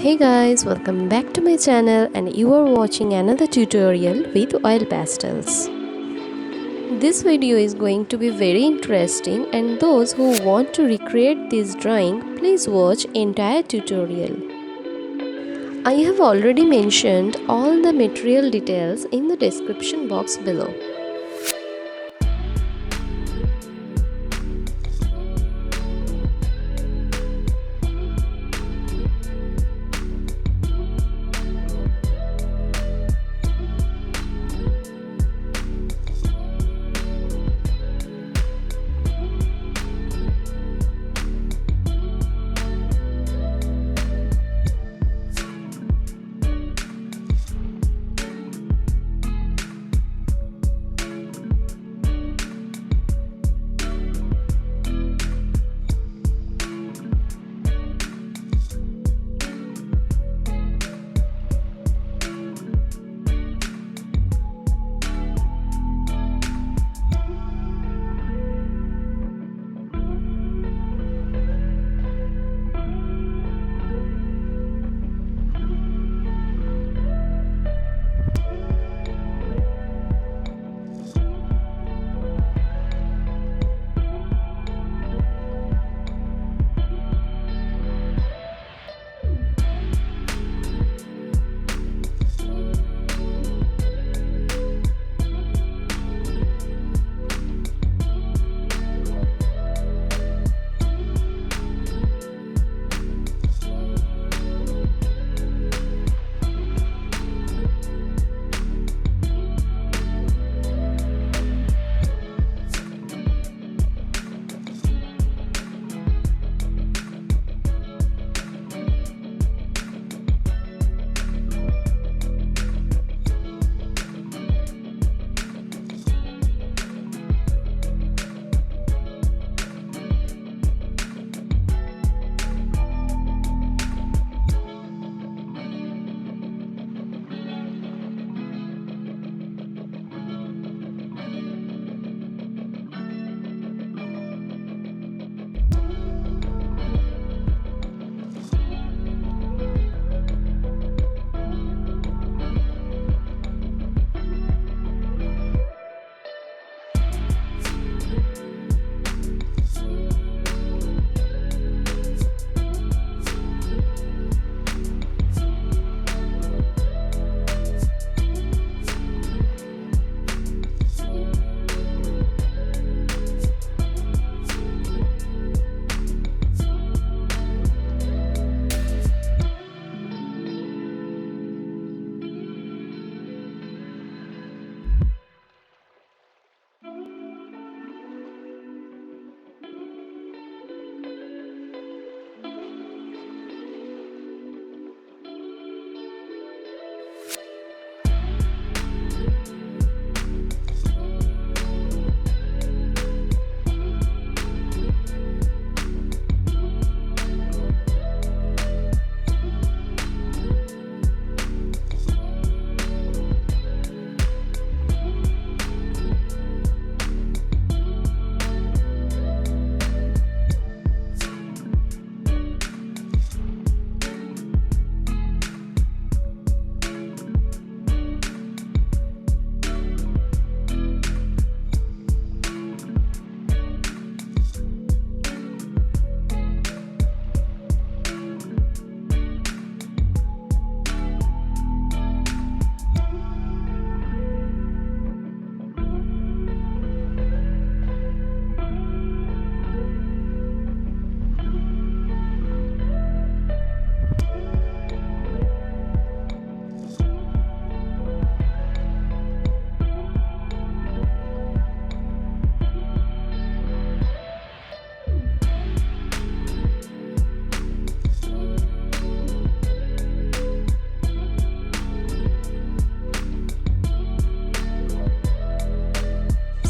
Hey guys, welcome back to my channel and you are watching another tutorial with oil pastels. This video is going to be very interesting and those who want to recreate this drawing, please watch entire tutorial. I have already mentioned all the material details in the description box below.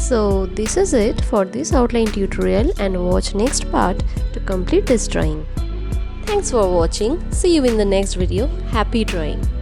So this is it for this outline tutorial and watch next part to complete this drawing. Thanks for watching. See you in the next video. Happy drawing!